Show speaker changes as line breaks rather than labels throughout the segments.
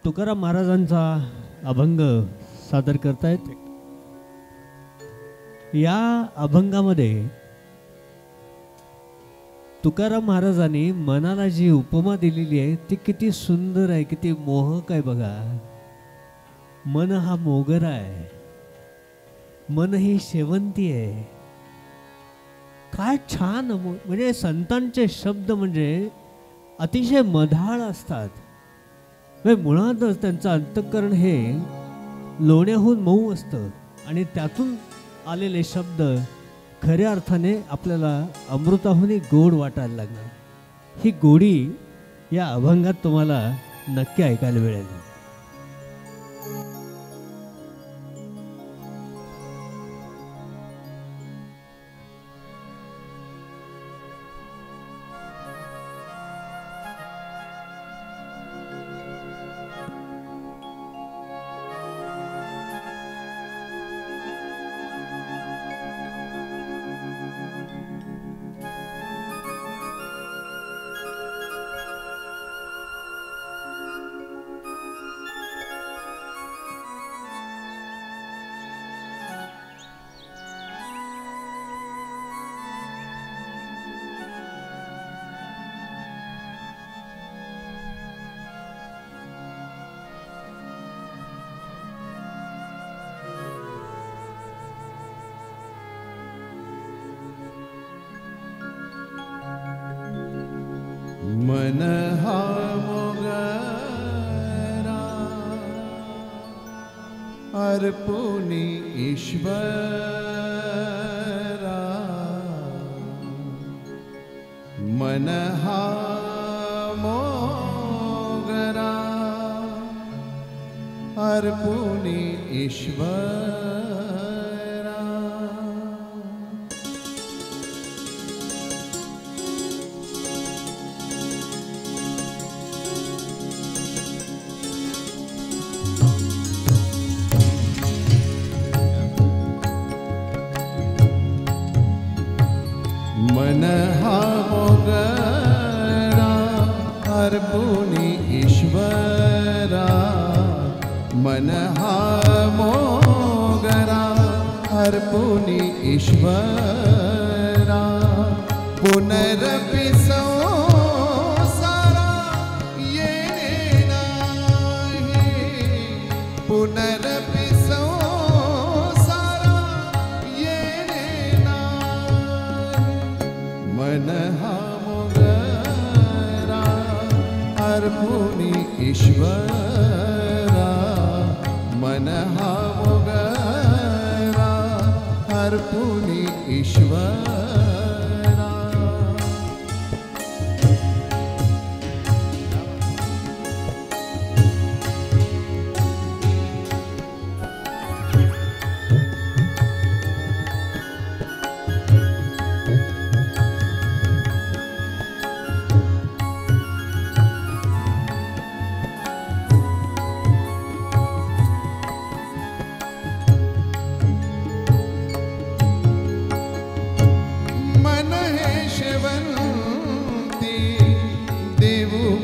तुकाराम महाराजांचा अभंग सादर करतायत. या अभंगामध्ये तुकाराम महाराजांनी मनाला जी उपमा दिलेली आहे ती किती सुंदर आहे, किती मोहक आहे बघा. मन हा मोगरा आहे, मन ही शेवंती आहे. काय छान, म्हणजे संतांचे शब्द म्हणजे अतिशय मधाळ असतात. मुळातच त्यांचं अंतःकरण हे लोण्याहून मऊ असतं आणि त्यातून आलेले शब्द खऱ्या अर्थाने आपल्याला अमृताहूनही गोड वाटायला लागणार. ही गोडी या अभंगात तुम्हाला नक्की ऐकायला मिळेल.
मन हा मोगरा अर्पुनी ईश्वरा, मन हा मोगरा अर्पुनी ईश्वरा. मन हा मोगरा अर्पुनी ईश्वरा, मन हा मोगरा अर्पुनी ईश्वरा. पुनरपि संसारा येणे नाही, पुनरपि संसारा येणे नाही. मन हा मोगरा अर्पुनी ईश्वरा, मन हा मोगरा अर्पुनी ईश्वरा.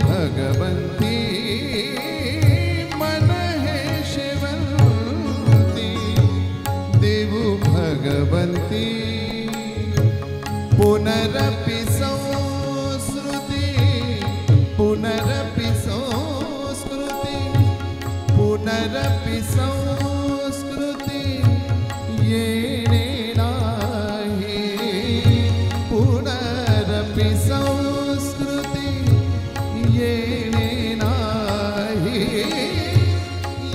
भगवंती मन है शिवंती, देवु भगवंती. पुनरपि संस्कृति, पुनरपि संस्कृति, पुनरपि संस्कृति येणे नाही, पुनरपि संस्कृति येणे नाही,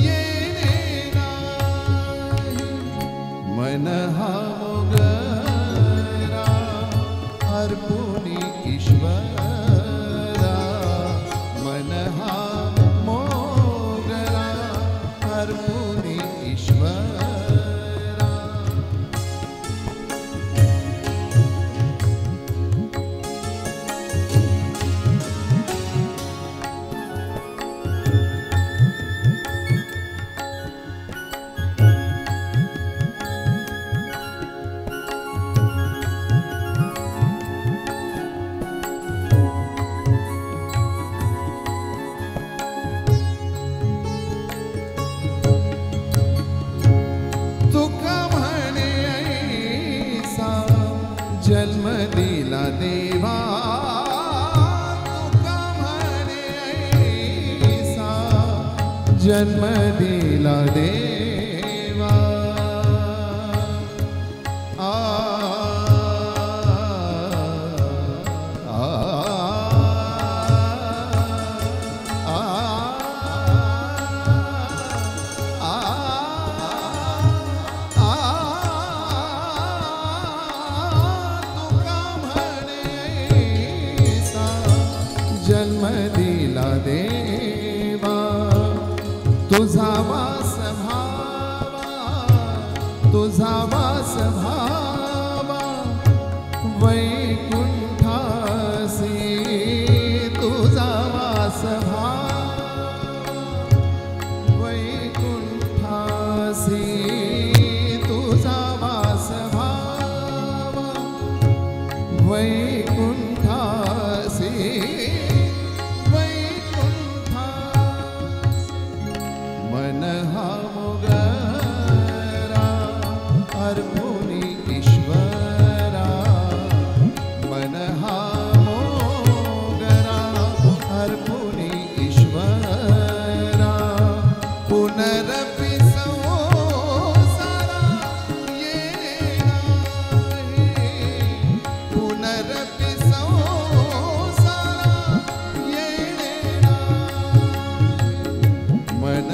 येणे नाही. मन हा मोगरा अर्पुनी ईश्वरा, मन हा मोगरा अर्पुनी ईश्वरा. जन्म दिला देवा तुका म्हणे ऐसा जन्म दिला देवा आ जन्म दिला देवा तुझा वास भावा तुझा वास भावा वैकुंठासी तुझा वास भावा वैकुंठासी तुझा वास भावा वैकुंठासी मन हा मोगरा अर्पुनी ईश्वरा मन हा मोगरा अर्पुनी ईश्वरा पुनरपि संसारा येणे नाही पुनरपि संसारा येणे नाही मन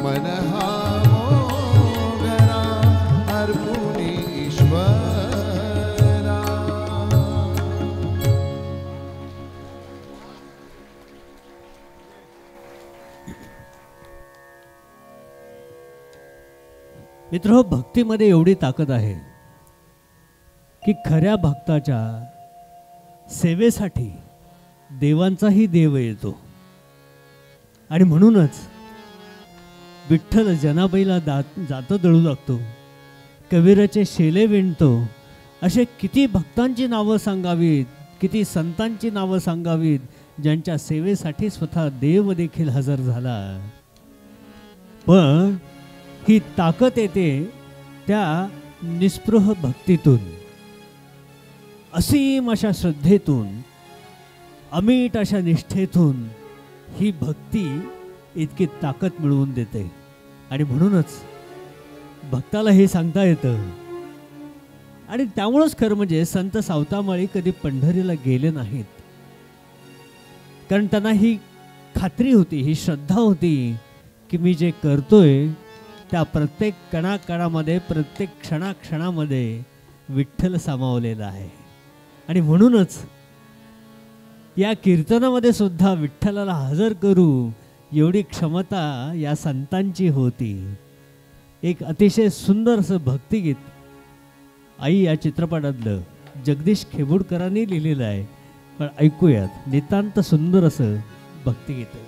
मन हा मोगरा अर्पुनी ईश्वरा
मित्र, भक्तीमध्ये एवढी ताकद आहे की खऱ्या भक्ताच्या सेवेसाठी देवांचाही देव येतो. आणि म्हणूनच विठ्ठल जनाबाईला जातं दळू लागतो, कबीराचे शेले विणतो. असे किती भक्तांची नावं सांगावीत, किती संतांची नावं सांगावीत ज्यांच्या सेवेसाठी स्वतः देव देखील हजर झाला. पण ही ताकद येते त्या निस्पृह भक्तीतून, असीम अशा श्रद्धेतून, अमीट अशा निष्ठेतून ही भक्ती इतकी ताकद मिळवून देते. आणि म्हणूनच भक्ताला हे सांगता येतं. आणि त्यामुळंच खरं म्हणजे संत सावतामाळी कधी पंढरीला गेले नाहीत, कारण त्यांना ही खात्री होती, ही श्रद्धा होती की मी जे करतोय त्या प्रत्येक कणाकणामध्ये, प्रत्येक क्षणाक्षणामध्ये विठ्ठल सामावलेला आहे. आणि म्हणूनच या कीर्तनामध्ये सुद्धा विठ्ठलाला हजर करू एवढी क्षमता या संतांची होती. एक अतिशय सुंदर असं भक्तिगीत आई या चित्रपटातलं जगदीश खेबुडकरांनी लिहिलेलं आहे. पण ऐकूयात, नितांत सुंदर असं भक्तिगीत आहे.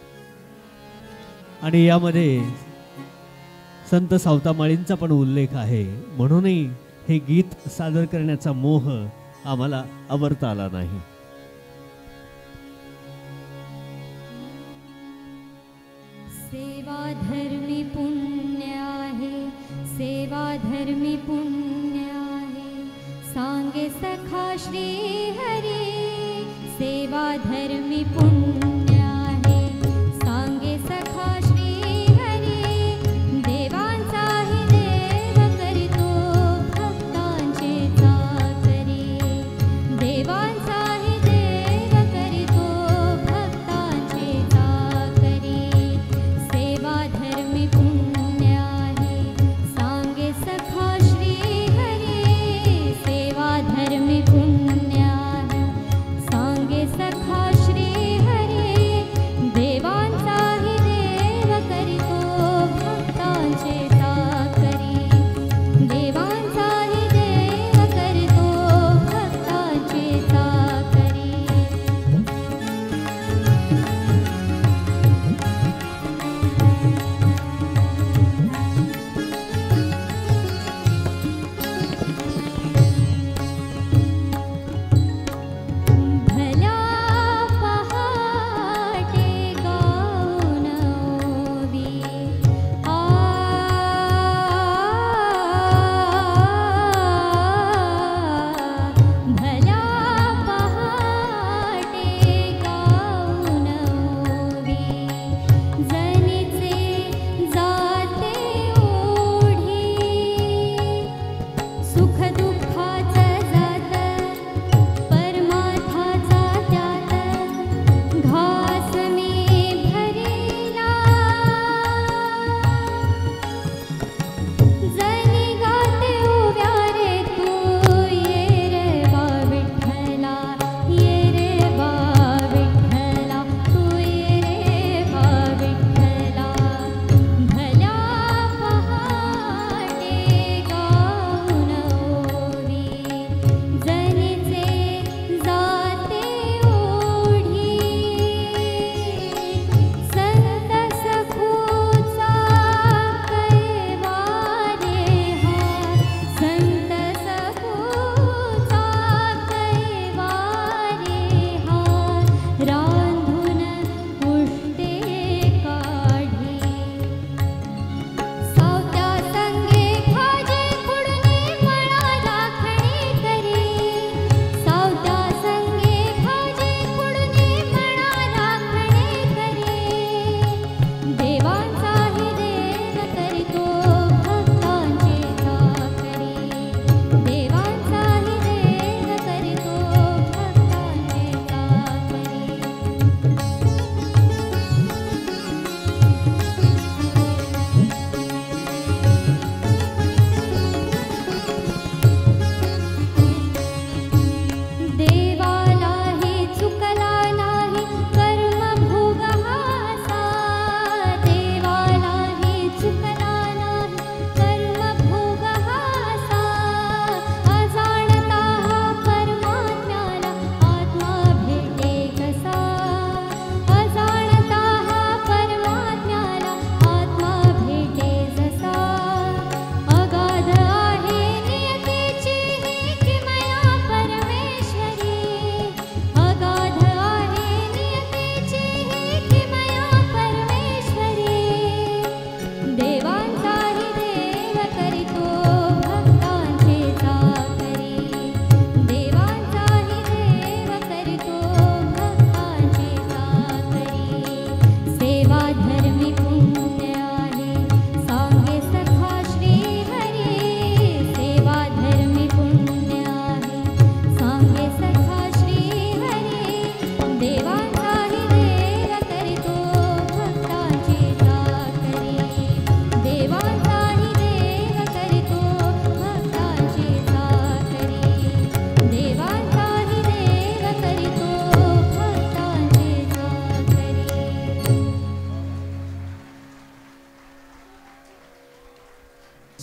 आणि यामध्ये संत सावतामाळींचा पण उल्लेख आहे. म्हणूनही हे गीत सादर करण्याचा मोह आम्हाला आवरता आला नाही.
सेवा धर्मी पुण्य आहे, सेवा धर्मी पुण्य आहे, सांगे सखा श्री हरी. सेवा धर्मी पुण्य आहे, सांगे सखा श्री हरी. देवांचाही देव करीतो भक्तांचे चाकरी. देवांचाही देव करीतो भक्तांचे चाकरी. सेवा धर्मी पुण्य आहे, सांगे सखा श्री हरी. सेवा धर्मी पुण्य आहे, सांगे सखा श्री हरी.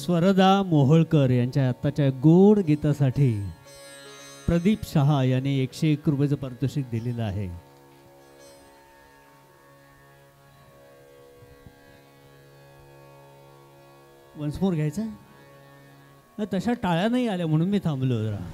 स्वरदा मोहोळकर यांच्या आत्ताच्या गोड गीतासाठी प्रदीप शहा यांनी 101 रुपयाचं पारितोषिक दिलेलं आहे. वन्स मोर घ्यायचं तशा टाळ्या नाही आल्या म्हणून मी थांबलो जरा.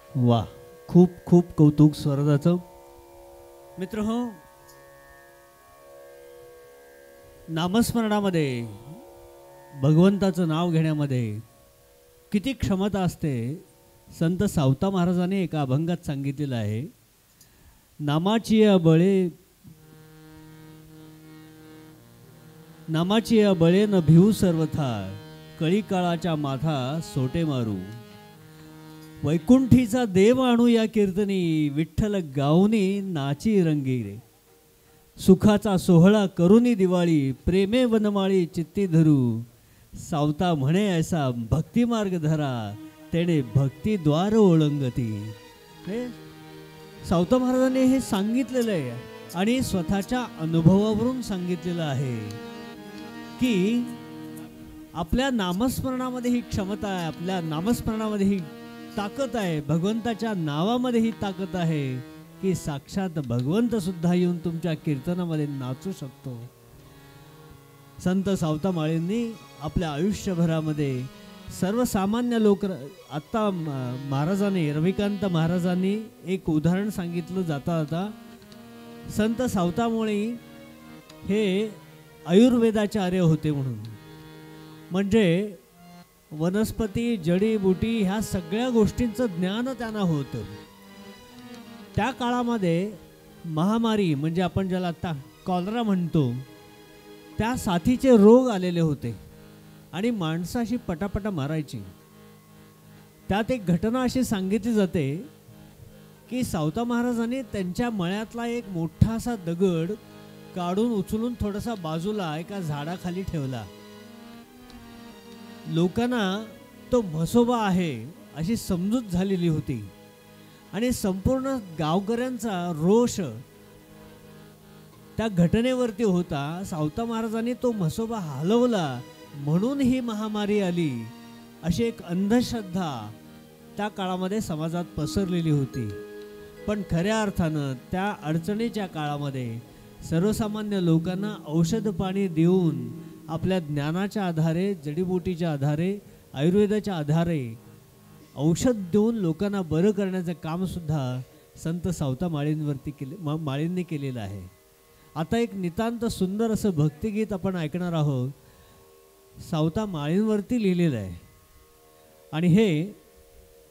वा, खूप खूप कौतुक स्वरदाचं. मित्र हो, नामस्मरणामध्ये भगवंताचं नाव घेण्यामध्ये किती क्षमता असते. संत सावता महाराजांनी एका अभंगात सांगितलेलं आहे, नामाची बळे न भिवू सर्वथा, कळी काळाच्या माथा सोटे मारू. वैकुंठीचा देव आणू या कीर्तनी, विठ्ठल गाऊनी नाची रंगी रे. सुखाचा सोहळा करुनी दिवाळी, प्रेमे वनमाळी चित्ती धरू. सावता म्हणे ऐसा भक्ती मार्ग धरा, तेने भक्ती द्वार ओळंगती. हे सावता महाराजांनी हे सांगितलेलं आहे आणि स्वतःच्या अनुभवावरून सांगितलेलं आहे की आपल्या नामस्मरणामध्ये ही क्षमता आहे, आपल्या नामस्मरणामध्ये ही ताकद आहे, भगवंताच्या नावामध्ये ही ताकद आहे की साक्षात भगवंत सुद्धा येऊन तुमच्या कीर्तनामध्ये नाचू शकतो. संत सावता माळींनी आपल्या आयुष्यभरामध्ये सर्वसामान्य लोक, आत्ता महाराजांनी, रविकांत महाराजांनी एक उदाहरण सांगितलं जाता जाता. संत सावता माळी हे आयुर्वेदाचार्य होते म्हणून, म्हणजे वनस्पती जडीबुटी ह्या सगळ्या गोष्टींचं ज्ञान त्यांना होतं. त्या काळामध्ये महामारी, म्हणजे आपण ज्याला आता कॉलरा म्हणतो, त्या साथीचे रोग आलेले होते आणि माणसं अशी पटापटा मारायची. त्यात एक घटना अशी सांगितली जाते की सावता महाराजांनी त्यांच्या मळ्यातला एक मोठा असा दगड काढून उचलून थोडासा बाजूला एका झाडाखाली ठेवला. लोकांना तो म्हसोबा आहे अशी समजूत झालेली होती आणि संपूर्ण गावकऱ्यांचा रोष त्या घटनेवरती होता. सावता महाराजांनी तो म्हसोबा हलवला म्हणून ही महामारी आली, अशी एक अंधश्रद्धा त्या काळामध्ये समाजात पसरलेली होती. पण खऱ्या अर्थानं त्या अडचणीच्या काळामध्ये सर्वसामान्य लोकांना औषध पाणी देऊन, आपल्या ज्ञानाच्या आधारे, जडीबुटीच्या आधारे, आयुर्वेदाच्या आधारे औषध देऊन लोकांना बरं करण्याचं कामसुद्धा संत सावता माळींनी केलेलं आहे. आता एक नितांत सुंदर असं भक्तिगीत आपण ऐकणार आहोत, सावता माळींवरती लिहिलेलं आहे आणि हे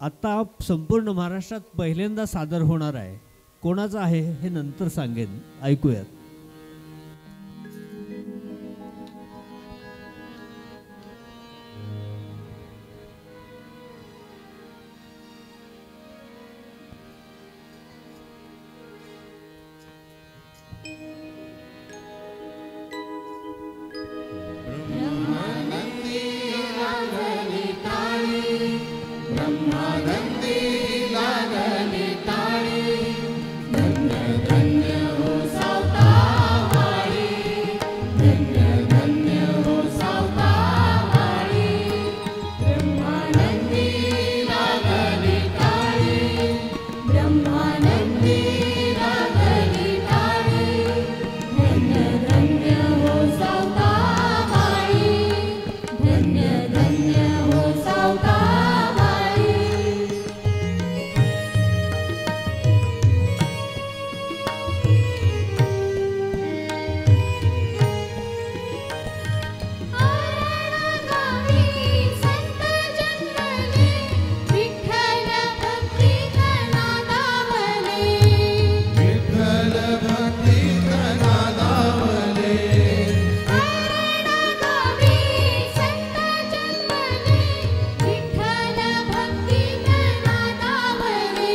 आत्ता संपूर्ण महाराष्ट्रात पहिल्यांदा सादर होणार आहे. कोणाचं आहे हे नंतर सांगेन, ऐकूयात.
ब्रह्मानंदी लागली टाळी धन्य धन्य हो सावतामाळी धन्य धन्य हो सावतामाळी ब्रह्मानंदी लागली टाळी ब्रह्मानंदी लागली टाळी धन्य धन्य हो सावतामाळी धन्य धन्य हो सावतामाळी आरणागावी संत जन्मले विठ्ठल भक्ती नादावले विठ्ठल भक्ती नादावले आरणागावी संत जन्मले विठ्ठल भक्ती नादावले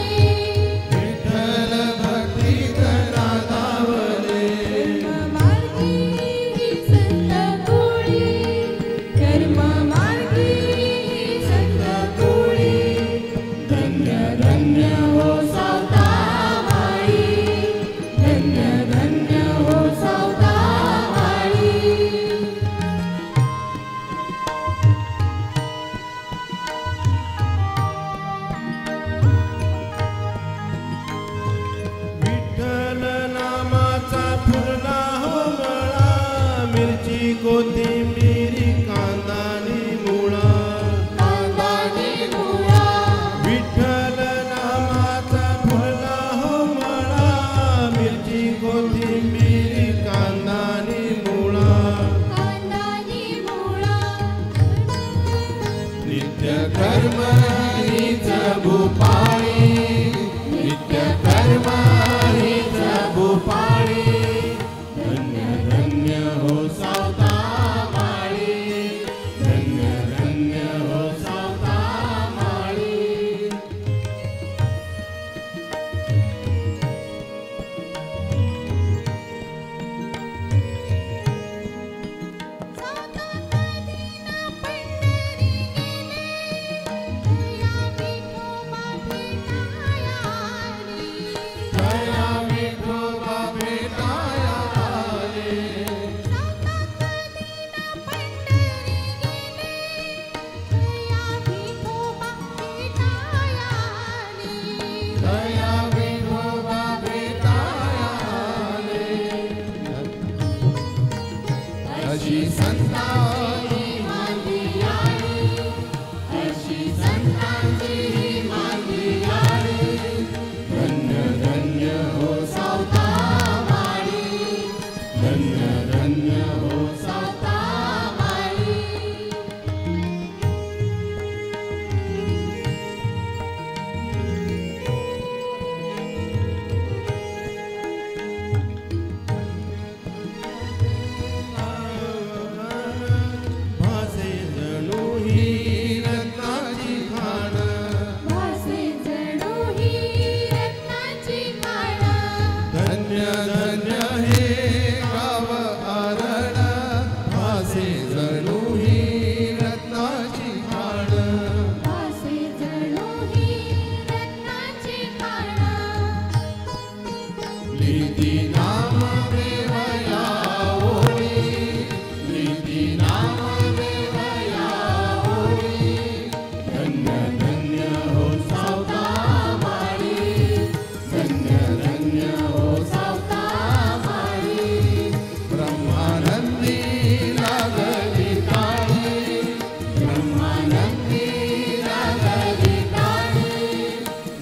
विठ्ठल भक्ती नादावले मार्गी संत कोळी कर्म मार्गी संत कोळी धन्य धन्य हो सावतामाळी धन्य धन्य हो सावतामाळी
विठ्ठल नामाचा फुलला हो मळा मिरची कोथिंबीर कांदानी मुळा
कांदानी मुळा
विठ्ठल नामाचा फुलला हो मळा मिरची कोथिंबीर कांदानी मुळा
कांदानी मुळा
नित्य कर्म हीच भूपाळी नित्य कर्म हीच भूपाळी धन्य धन्य हो सावतामाळी धन्य धन्य हो सावतामाळी दया विठोबा भेटाया आले दया विठोबा भेटाया आले अशी संतांची मांदी आली अशी संतांची मांदी आली धन्य धन्य हो सावतामाळी धन्य धन्य हो सावतामाळी
भासे जणू ही
रत्नाची खाण
भासे जणू ही रत्नाची खाण
धन्य धन्य हे गाव आरण भासे जणू ही रत्नाची खाण
भासे जणू ही रत्नाची खाण
लिहिती नाम देवया ओळी लिहिती नाम देवया ओळी धन्य धन्य हो सावतामाळी धन्य धन्य हो सावतामाळी ब्रह्मानंदी लागली टाळी ब्रह्मानंदी लागली टाळी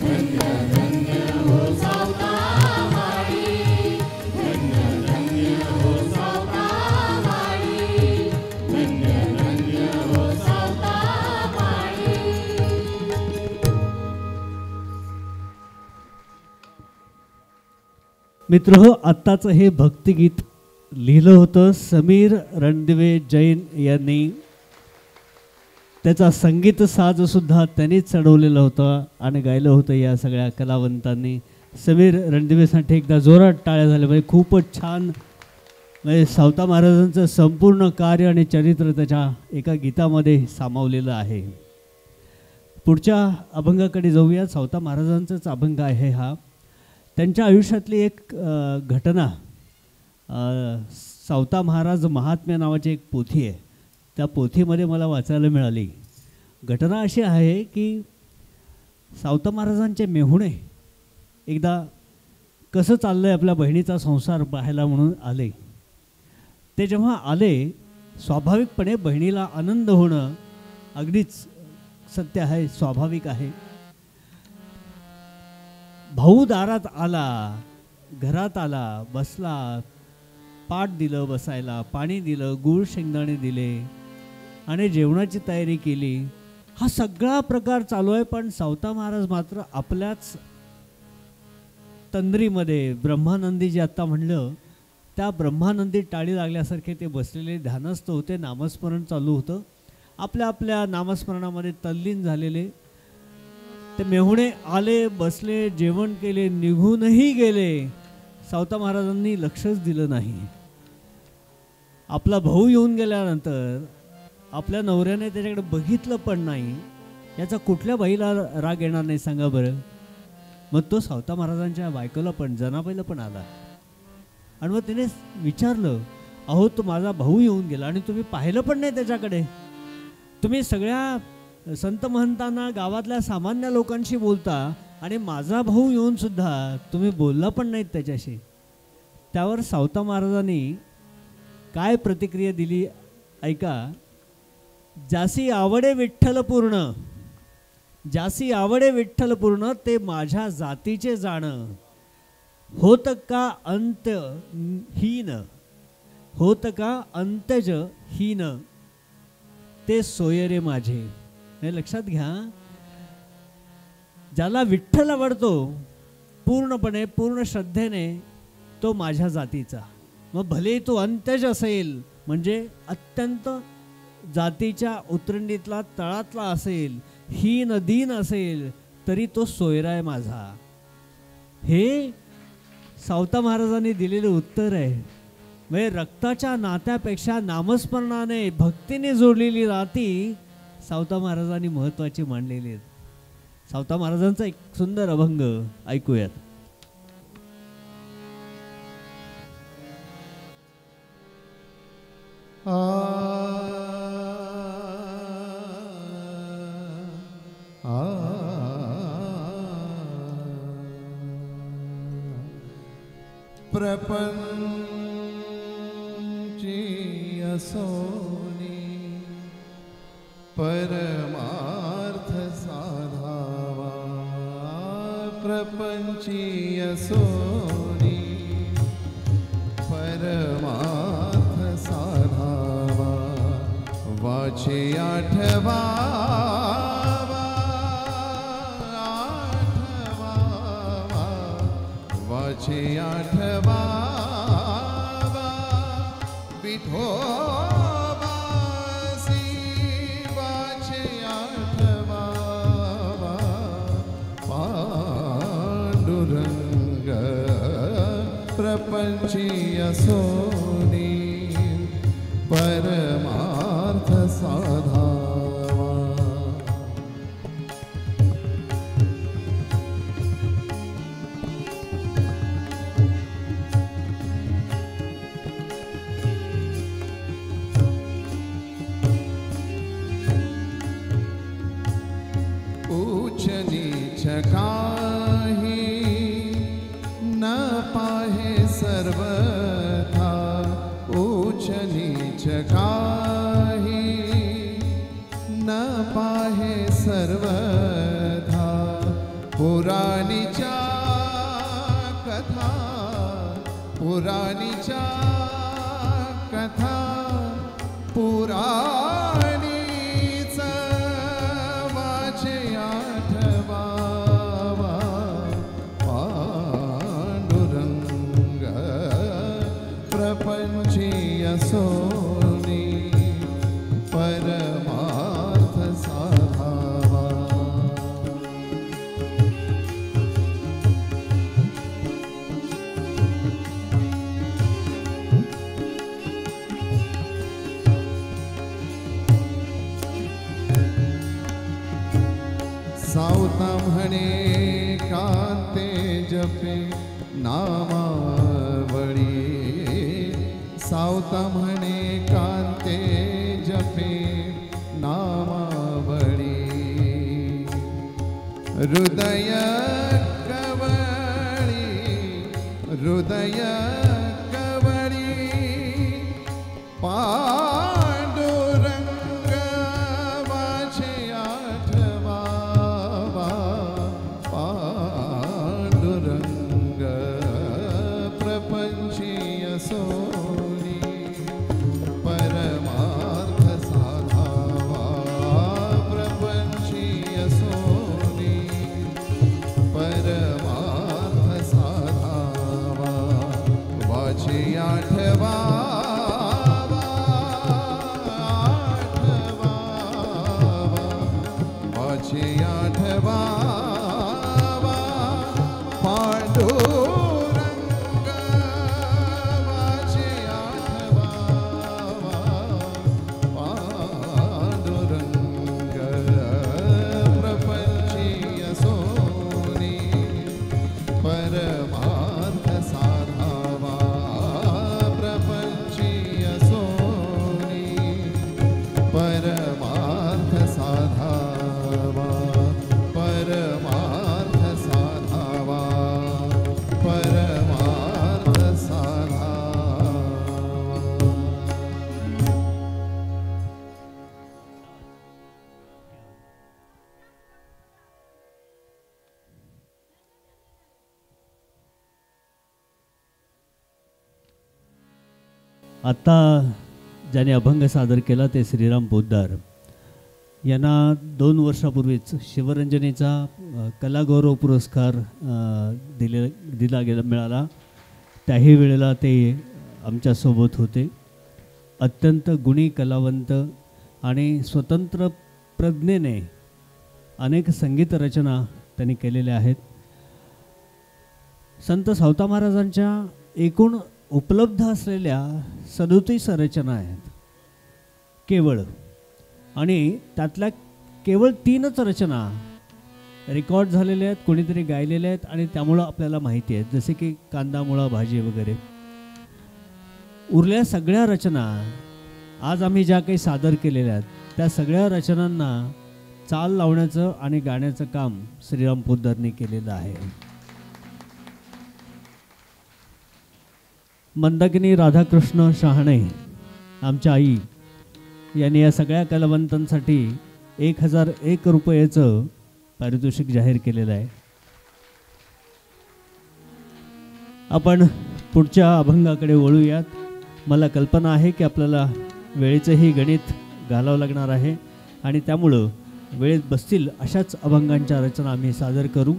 धन्य धन्य हो सावतामाळी धन्य धन्य हो सावतामाळी धन्य धन्य हो सावतामाळी
मित्र हो, आत्ताचं हे भक्तिगीत लिहिलं होतं समीर रणदिवे जैन यांनी. त्याचा संगीत साज सुद्धा त्यांनीच चढवलेलं होतं आणि गायलं होतं या सगळ्या कलावंतांनी. समीर रणदिवेसाठी एकदा जोरात टाळ्या झाल्या पाहिजे. खूपच छान, म्हणजे सावता महाराजांचं संपूर्ण कार्य आणि चरित्र त्याच्या एका गीतामध्ये सामावलेलं आहे. पुढच्या अभंगाकडे जाऊया. सावता महाराजांचाच अभंग आहे हा. त्यांच्या आयुष्यातली एक घटना, सावता महाराज महात्म्य नावाची एक पोथी आहे, त्या पोथीमध्ये मला वाचायला मिळाली. घटना अशी आहे की सावता महाराजांचे मेहुणे एकदा कसं चाललं आहे आपल्या बहिणीचा संसार पाहायला म्हणून आले. ते जेव्हा आले, स्वाभाविकपणे बहिणीला आनंद होणं अगदीच सत्य आहे, स्वाभाविक आहे. भाऊ दारात आला, घरात आला, बसला, पाट दिलं बसायला, पाणी दिलं, गूळ शेंगदाणे दिले आणि जेवणाची तयारी केली. हा सगळा प्रकार चालू आहे, पण सावता महाराज मात्र आपल्याच तंद्रीमध्ये ब्रह्मानंदी जे आत्ता म्हणलं त्या ब्रह्मानंदी टाळी लागल्यासारखे ते बसलेले ध्यानस्थ होते. नामस्मरण चालू होतं, आपल्या आपल्या नामस्मरणामध्ये तल्लीन झालेले. ते मेहुणे आले, बसले, जेवण केले, निघूनही गेले. सावता महाराजांनी लक्षच दिलं नाही. आपला भाऊ येऊन गेल्यानंतर आपल्या नवऱ्याने त्याच्याकडे बघितलं पण नाही. याचा कुठल्या बाईला राग येणार नाही सांगा बरं. मग तो सावता महाराजांच्या बायकोला पण, जनाबाईला पण आला आणि मग तिने विचारलं, अहो तो माझा भाऊ येऊन गेला आणि तुम्ही पाहिलं पण नाही त्याच्याकडे. तुम्ही सगळ्या संत महंतांना, गावातल्या सामान्य लोकांशी बोलता आणि माझा भाऊ येऊन सुद्धा तुम्ही बोलला पण नाहीत त्याच्याशी. त्यावर सावता महाराजांनी काय प्रतिक्रिया दिली ऐका. जासी आवडे विठ्ठल पूर्ण, जासी आवडे विठ्ठल पूर्ण, ते माझ्या जातीचे जाणं. होत का अंत हीन, होत का अंतज हीन, ते सोयरे माझे. हे लक्षात घ्या, ज्याला विठ्ठल आवडतो पूर्णपणे, पूर्ण श्रद्धेने, तो माझ्या जातीचा. मग भले तो अंतज असेल, म्हणजे अत्यंत जातीच्या उतरंडीतला तळातला असेल, हीन दीन असेल, तरी तो सोयरा आहे माझा. हे सावता महाराजांनी दिलेले उत्तर आहे. म्हणजे रक्ताच्या नात्यापेक्षा नामस्मरणाने, भक्तीने जोडलेली नाती सावता महाराजांनी महत्त्वाची मानलेली आहेत. सावता महाराजांचा एक सुंदर अभंग ऐकूयात.
प्रपंची असोनी परमार्थ साधावा, प्रपंची असोनी परमार्थ साधावा, वाचे आठवावा, आठवावा, वाचे आठवावा, विठोबासी वाचे आठवावा, पांडुरंग प्रपंची असोनी परमार्थ साधावा. ऊच नीच काही न पाहे सर्वथा, ऊच नीच काही न पाहे सर्वथा, पुराणीच्या कथा, पुराणीच्या कथा, पुराणीच वाचे आठवावा, पांडुरंग प्रपंची असोनी परमार्थ साधावा. सावता म्हणे कांते जपे नामावळी सावता म्हणे कांते जपे नामावळी हृदय कवळी पांडुरंग वाचे आठवावा पांडुरंग प्रपंचीय सोनी परमार्थ साधावा प्रपंचीय सोनी परमार्थ साधावा वाचे आठवावा वाचे आठवावा पांडुरंग वाचे आठवावा पांडुरंग प्रपंचीय सोनी परमार्थ साधावा प्रपंचीय सोनी परमार्थ साधावा परमार्थ साधावा परमार्थ साधावा.
आता ज्याने अभंग सादर केला ते श्रीराम पोद्दार यांना 2 वर्षापूर्वीच शिवरंजनीचा कलागौरव पुरस्कार मिळाला. त्याही वेळेला ते आमच्यासोबत होते. अत्यंत गुणी कलावंत आणि स्वतंत्र प्रज्ञेने अनेक संगीत रचना त्यांनी केलेल्या आहेत. संत सावता महाराजांच्या एकूण उपलब्ध असलेल्या 37 रचना आहेत केवळ, आणि त्यातल्या केवळ 3च रचना रेकॉर्ड झालेल्या आहेत, कोणीतरी गायलेल्या आहेत आणि त्यामुळं आपल्याला माहिती आहेत, जसे की कांदा मुळा भाजी वगैरे. उरल्या सगळ्या रचना आज आम्ही ज्या काही सादर केलेल्या आहेत त्या सगळ्या रचनांना चाल लावण्याचं आणि गाण्याचं काम श्रीराम पोद्दारनी केलेलं आहे. मंदाकिनी राधाकृष्ण शहाणे आमच्या आई यांनी या सगळ्या कलावंतांसाठी 1001 रुपयाचं पारितोषिक जाहीर केलेलं आहे. आपण पुढच्या अभंगाकडे वळूयात. मला कल्पना आहे की आपल्याला वेळेचंही गणित घालावं लागणार आहे आणि त्यामुळं वेळेत बसतील अशाच अभंगांच्या रचना आम्ही सादर करू.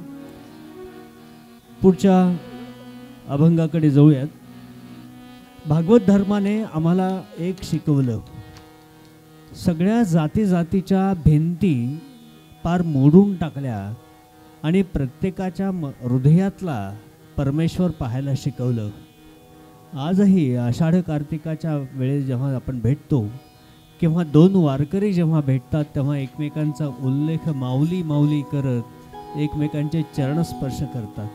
पुढच्या अभंगाकडे जाऊयात. भागवत धर्माने आम्हाला एक शिकवलं, सगळ्या जाती जातीच्या भिंती पार मोडून टाकल्या आणि प्रत्येकाच्या हृदयातला परमेश्वर पाहायला शिकवलं. आजही आषाढ कार्तिकाच्या वेळेस जेव्हा आपण भेटतो किंवा 2 वारकरी जेव्हा भेटतात तेव्हा एकमेकांचा उल्लेख माऊली माऊली करत एकमेकांचे चरणस्पर्श करतात.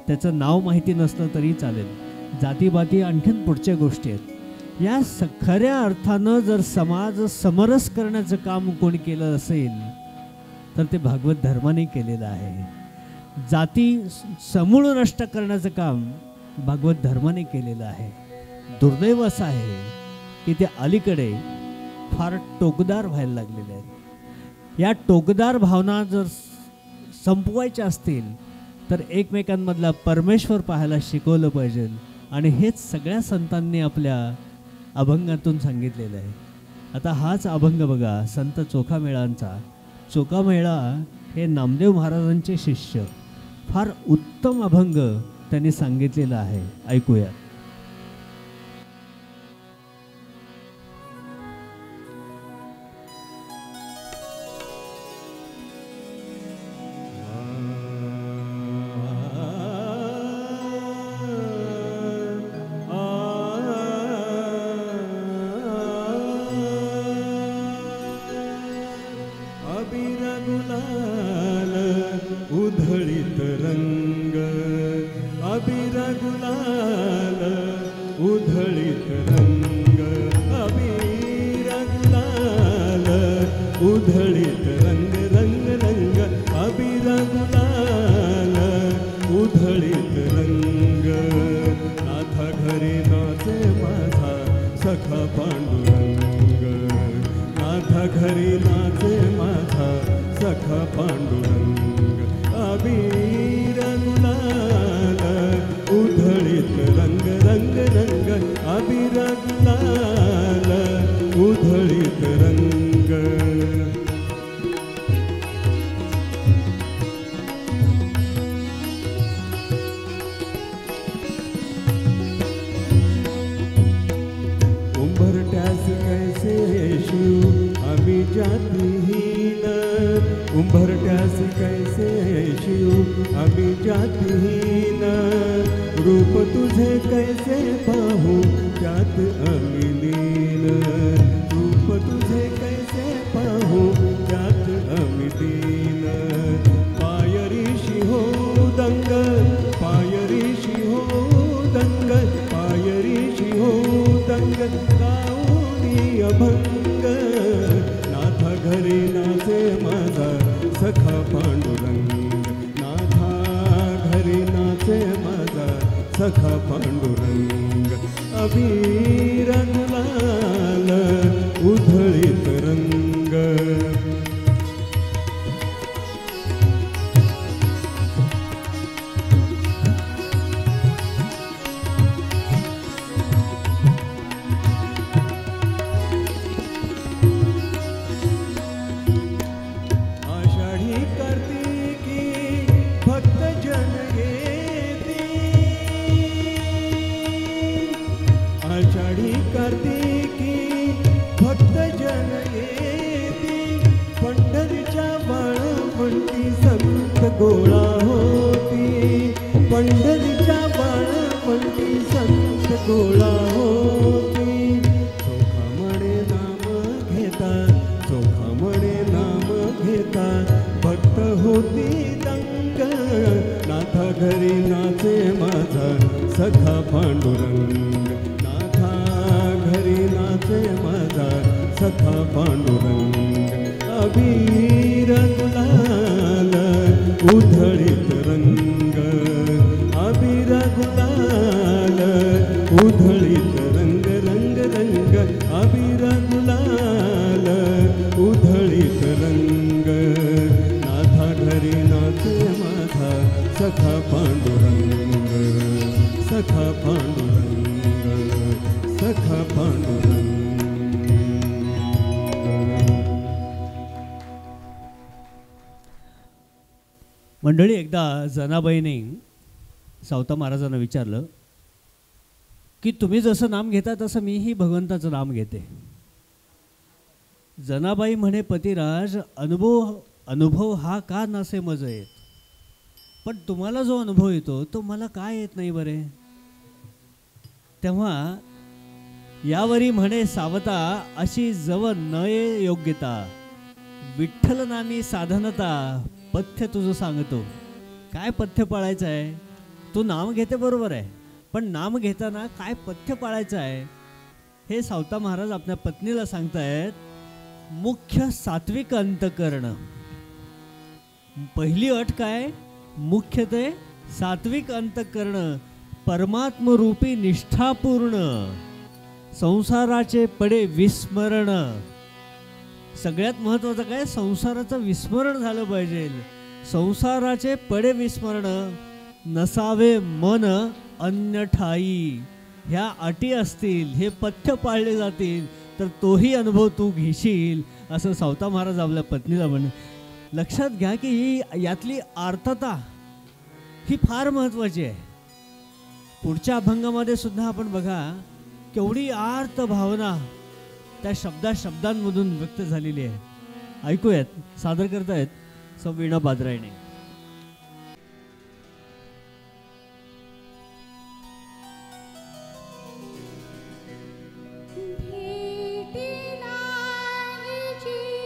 त्याचं नाव माहिती नसलं तरी चालेल, जातीबाती आणखीन पुढच्या गोष्टी आहेत. या खऱ्या अर्थानं जर समाज समरस करण्याचं काम कोणी केलं असेल तर ते भागवत धर्माने केलेलं आहे. जाती समूळ नष्ट करण्याचं काम भागवत धर्माने केलेलं आहे. दुर्दैव असं आहे की ते अलीकडे फार टोकदार व्हायला लागलेले आहेत. या टोकदार भावना जर संपवायच्या असतील तर एकमेकांमधला परमेश्वर पाहायला शिकवलं पाहिजे आणि हेच सगळ्या संतांनी आपल्या अभंगातून सांगितलेलं आहे. आता हाच अभंग बघा संत चोखामेळांचा. चोखामेळा हे नामदेव महाराजांचे शिष्य, फार उत्तम अभंग त्यांनी सांगितलेला आहे, ऐकूया.
अबीर गुलाल उधळीत रंग अबीर गुलाल उधळीत रंग अबीर गुलाल उधळीत रंग रंग रंग अबीर गुलाल उधळीत रंग नाथा घरी नाचे माझा सखा पांडुरंग नाथा घरी नाचे माझा सखा पांडुरंग अबीर गुलाल उधळीत रंग रंग रंग अबीर गुलाल उधळीत रंग उंबरट्यास कैसे शिव आम्ही जातीहीन उंबरट्यास कैसे शिव आम्ही जातीहीन रूप तुझे कैसे पाहू त्यात आम्ही लीन रूप तुझे कैसे पाहू त्यात आम्ही दीन पायरीशी हो दंग पायरीशी हो दंग पायरीशी हो दंग गाऊनी अभंग नाथा घरी नाचे माझा सखा पांडुरंग नाथा घरी नाचे माझा सखा पांडुरंग अबीर गुलाल उधळीत रंग आषाढी कार्तिकी भक्त जन येती आषाढी कार्तिकी भक्त जन येती पंढरीच्या बाळवंटी संत गोळा होती पंढरीच्या बाळवंटी संत गोळा होती चोखा म्हणे नाम घेता चोखा म्हणे नाम घेता भक्त होती दंग नाथा घरी नाचे माझा सखा पांडुरंग नाथा घरी नाचे माझा सखा पांडुरंग अबीर गुलाल उधळीत रंग अबीर गुलाल उधळीत रंग रंग रंग अबीर गुलाल उधळीत रंग नाथा घरी नाचे माझा सखा पांडुरंग सखा पांडुरंग सखा पांडुरंग
मंडळी एकदा जनाबाईने सावता महाराजांना विचारलं की तुम्ही जसं नाम घेता तसं मीही भगवंताचं नाम घेते. जनाबाई म्हणे पतिराज अनुभव हा का नसे मज येत पण तुम्हाला जो अनुभव येतो तो मला काय येत नाही बरे. तेव्हा यावरी म्हणे सावता अशी जव नये योग्यता विठ्ठल नामी साधनता पथ्य तुझं सांगतो. काय पथ्य पाळायचं आहे. तू नाम घेते बरोबर आहे पण नाम घेताना काय पथ्य पाळायचं आहे हे सावता महाराज आपल्या पत्नीला सांगतायत. मुख्य सात्विक अंतकरण. पहिली अट काय. मुख्य ते सात्विक अंतकरण परमात्मरूपी निष्ठापूर्ण संसाराचे पडे विस्मरण. सगळ्यात महत्त्वाचं काय संसाराचं विस्मरण झालं पाहिजे. संसाराचे पडे विस्मरण नसावे मन अन्य ठाई. ह्या अटी असतील हे पथ्य पाळले जातील तर तोही अनुभव तू घेशील असं सावता महाराज आपल्या पत्नीला म्हणे. लक्षात घ्या की ही यातली आर्तता ही फार महत्त्वाची आहे. पुढच्या अभंगामध्ये सुद्धा आपण बघा केवढी आर्त भावना त्या शब्दांमधून व्यक्त झालेली आहे. ऐकूयात. सादर करतायत सौ वीणा बादरायणे.
भेटीला जीवा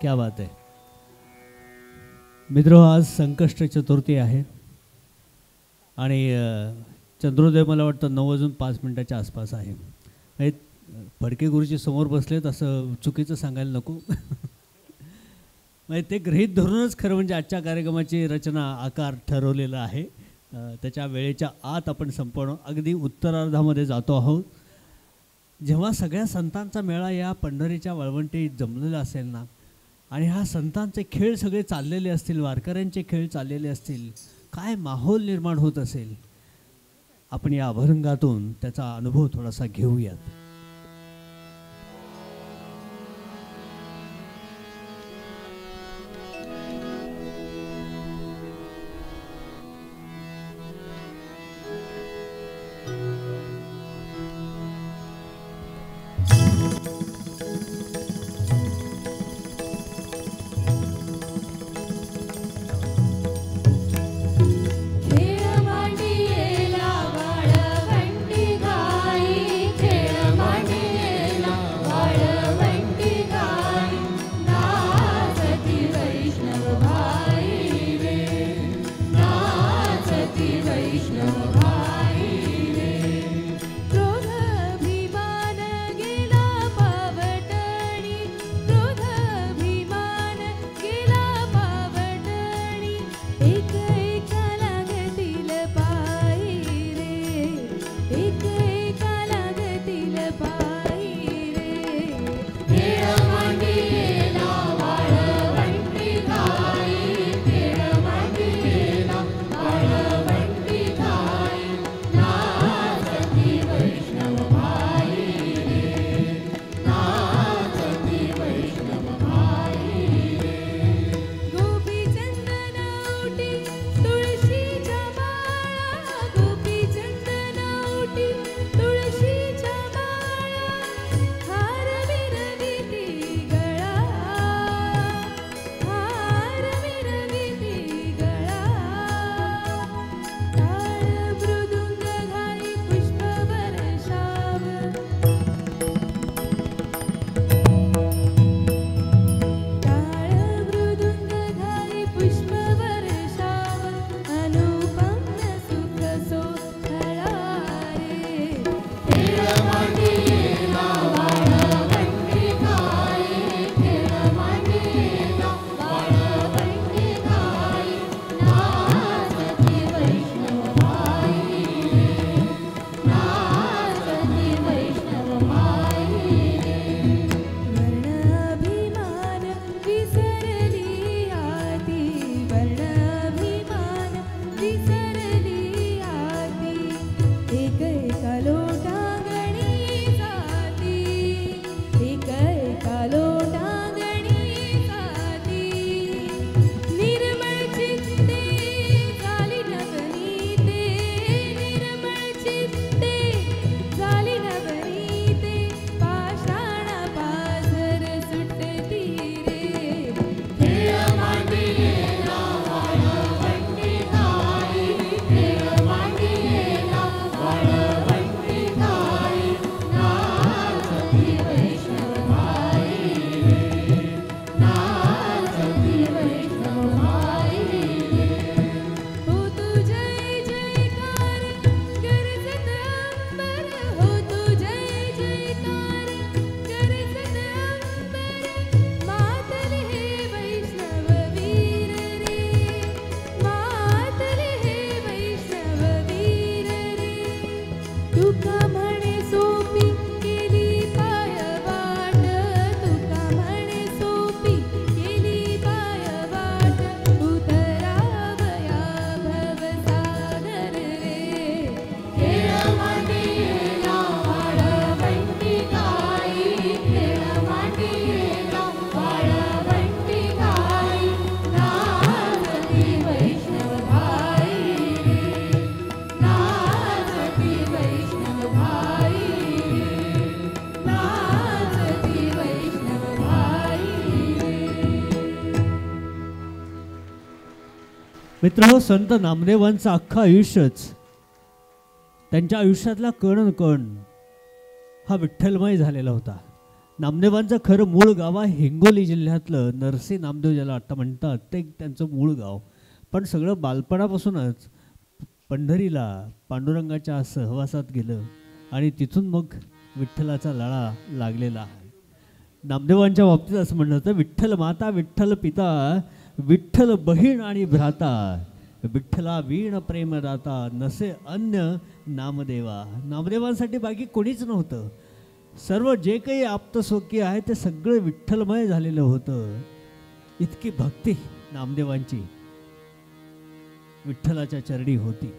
क्या बात आहे मित्र, आज संकष्ट चतुर्थी आहे आणि चंद्रोदय मला वाटतं 9:05 आसपास आहे. म्हणजे फडके गुरुजी समोर बसलेत असं चुकीचं सांगायला नको. म्हणजे ते गृहीत धरूनच खरं म्हणजे आजच्या कार्यक्रमाची रचना आकार ठरवलेला आहे. त्याच्या वेळेच्या आत आपण संपूर्ण अगदी उत्तरार्धामध्ये जातो आहोत. जेव्हा सगळ्या संतांचा मेळा या पंढरीच्या वाळवंटीत जमलेला असेल ना, आणि हा संतांचे खेळ सगळे चाललेले असतील, वारकऱ्यांचे खेळ चाललेले असतील, काय माहोल निर्माण होत असेल. आपण या अभंगातून त्याचा अनुभव थोडासा घेऊयात. मित्र, संत नामदेवांचं अख्खं आयुष्यच, त्यांच्या आयुष्यातला कण कण हा विठ्ठलमय झालेला होता. नामदेवांचं खरं मूळ गाव आहे हिंगोली जिल्ह्यातलं नरसी नामदेव, ज्याला आता म्हणतात, ते त्यांचं मूळ गाव. पण सगळं बालपणापासूनच पंढरीला पांडुरंगाच्या सहवासात गेलं आणि तिथून मग विठ्ठलाचा लळा लागलेला आहे. नामदेवांच्या बाबतीत असं म्हणलं तर विठ्ठल माता, विठ्ठल पिता, विठ्ठल बहीण आणि भ्राता, विठ्ठला वीण प्रेमदाता, नसे अन्य नामदेवा. नामदेवांसाठी बाकी कोणीच नव्हतं. सर्व जे काही आप्तस्वकीय आहे ते सगळं विठ्ठलमय झालेलं होतं. इतकी भक्ती नामदेवांची विठ्ठलाच्या चरणी होती.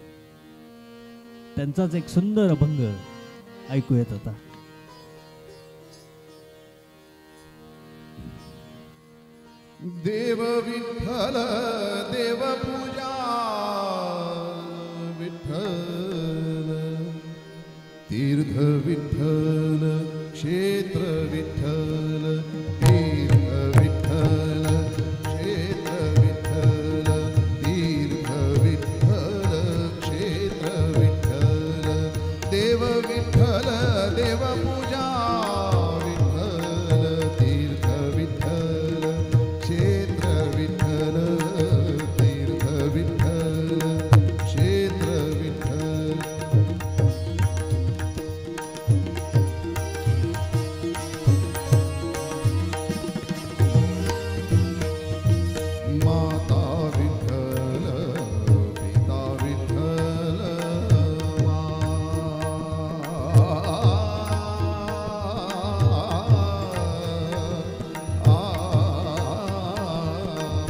त्यांचाच एक सुंदर अभंग ऐकूयात आता.
देव विठ्ठल देव पूजा विठ्ठल, तीर्थ विठ्ठल क्षेत्र विठ्ठल, तीर्थ विठ्ठल क्षेत्र विठ्ठल, तीर्थ विठ्ठल क्षेत्र विठ्ठल, देव विठ्ठल देव पूजा विठ्ठल, तीर्थ विठ्ठल क्षेत्र विठ्ठल, तीर्थ विठ्ठल क्षेत्र विठ्ठल. माता विठ्ठल पिता विठ्ठल,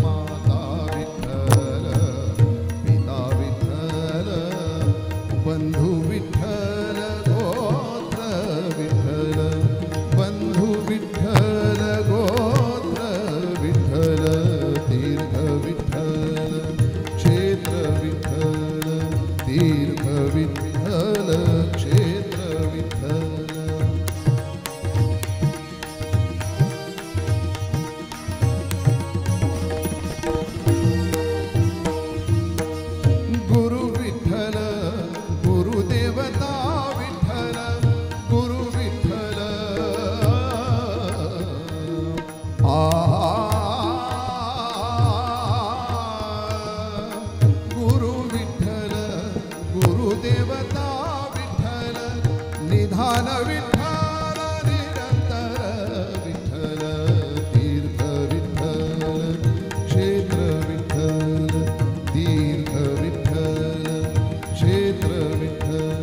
माता विठ्ठल पिता विठ्ठल, बंधू विठ्ठल गोत्र विठ्ठल, बंधू विठ्ठल गोत्र विठ्ठल, तीर्थ विठ्ठल क्षेत्र विठ्ठल, तीर्थ विठ्ठल क्षेत्र विठ्ठल. गुरु विठ्ठल गुरुदेवता विठ्ठल, गुरु विठ्ठल गुरु विठ्ठल गुरुदेवता विठ्ठल, निधान विठ्ठल निरंतर विठ्ठल, तीर्थ विठ्ठल क्षेत्र विठ्ठल, तीर्थ विठ्ठल क्षेत्र विठ्ठल.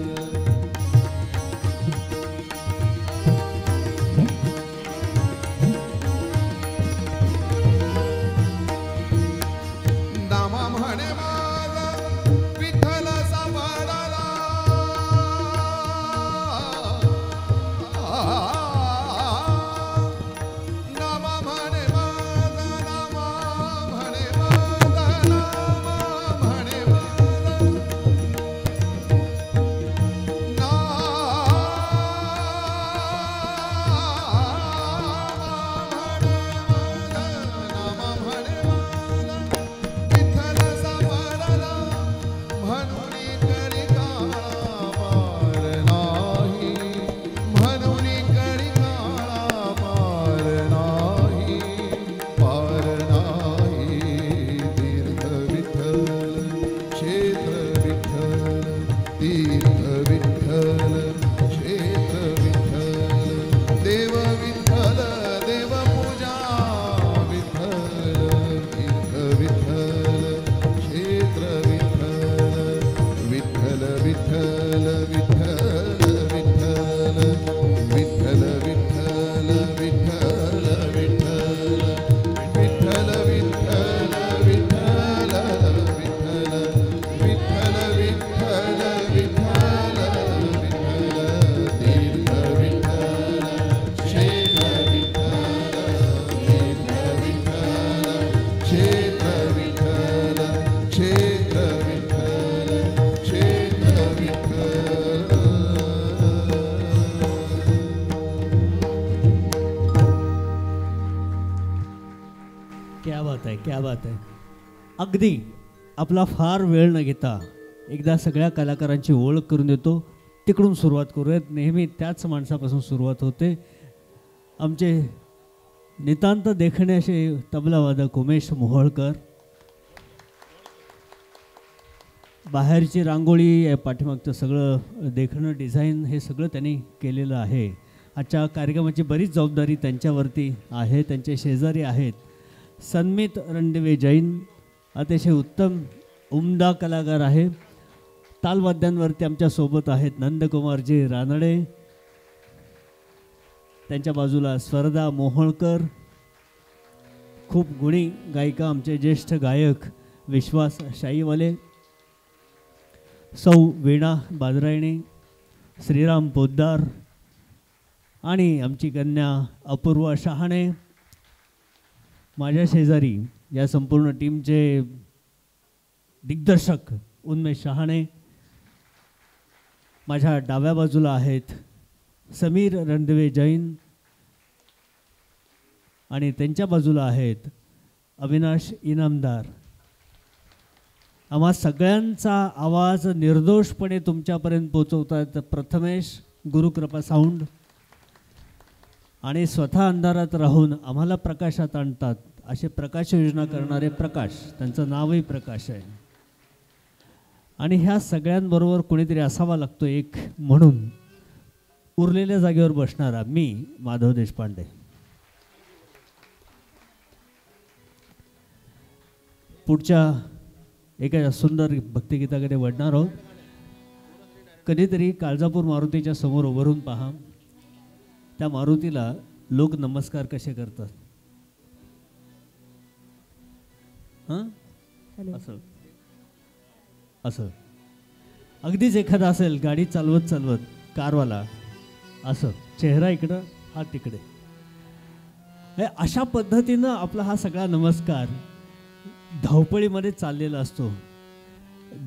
नामा म्हणे माझा विठ्ठल सापडला, नामा म्हणे माझा, नामा म्हणे माझा, नामा म्हणे माझा, नामा म्हणे माझा, विठ्ठल सापडला म्हणून करी काळा पार नाही, म्हणून करी काळा पार नाही, पार नाही, तीर्थ विठ्ठल क्षेत्र विठ्ठल, तीर्थ विठ्ठल क्षेत्र विठ्ठल, देव विठ्ठल देव पूजा विठ्ठल, तीर्थ विठ्ठल क्षेत्र विठ्ठल, विठ्ठल विठ्ठल विठ्ठल विठ्ठल, विठ्ठल विठ्ठल विठ्ठल विठ्ठल, विठ्ठल विठ्ठल विठ्ठल विठ्ठल, विठ्ठल विठ्ठल विठ्ठल विठ्ठल, तीर्थ विठ्ठल क्षेत्र विठ्ठल, तीर्थ विठ्ठल क्षेत्र विठ्ठल, क्षेत्र विठ्ठल क्षेत्र विठ्ठल.
क्या बात आहे, क्या बात आहे. अगदी आपला फार वेळ न घेता एकदा सगळ्या कलाकारांची ओळख करून देतो. तिकडून सुरुवात करूयात. नेहमी त्याच माणसापासून सुरुवात होते. आमचे नितांत देखणे असे तबलावादक उमेश मोहोळकर. बाहेरची रांगोळी, पाठीमागचं सगळं देखणं, डिझाईन हे सगळं त्यांनी केलेलं आहे. आजच्या कार्यक्रमाची बरीच जबाबदारी त्यांच्यावरती आहे. त्यांचे शेजारी आहेत सन्मित रणदिवे जैन, अतिशय उत्तम उमदा कलाकार आहे. तालवाद्यांवरती आमच्यासोबत आहेत नंदकुमारजी रानडे. त्यांच्या बाजूला स्वरदा मोहोळकर. खूप गुणी गायिका आमचे ज्येष्ठ गायक विश्वास शाईवाले, सौ वीणा बादरायणे, श्रीराम पोद्दार आणि आमची कन्या अपूर्वा शहाणे. माझ्या शेजारी या संपूर्ण टीमचे दिग्दर्शक उन्मेष शहाणे. माझ्या डाव्या बाजूला आहेत समीर रणदिवे जैन आणि त्यांच्या बाजूला आहेत अविनाश इनामदार. आम्हा सगळ्यांचा आवाज निर्दोषपणे तुमच्यापर्यंत पोचवतात प्रथमेश गुरुकृपा साऊंड आणि स्वतः अंधारात राहून आम्हाला प्रकाशात आणतात असे प्रकाश योजना करणारे प्रकाश. त्यांचं नावही प्रकाश आहे. आणि ह्या सगळ्यांबरोबर कोणीतरी असावा लागतो एक, म्हणून उरलेल्या जागेवर बसणारा मी माधव देशपांडे. पुढच्या एका सुंदर भक्तिगीताकडे वळणार आहोत. कधीतरी काळजापूर मारुतीच्या समोर उभारून पहा, त्या मारुतीला लोक नमस्कार कसे करतात. असं असं अगदीच एखादा असेल गाडी चालवत चालवत कारवाला, असं चेहरा इकडं हात तिकडे, अशा पद्धतीनं आपला हा सगळा नमस्कार धावपळीमध्ये चाललेला असतो.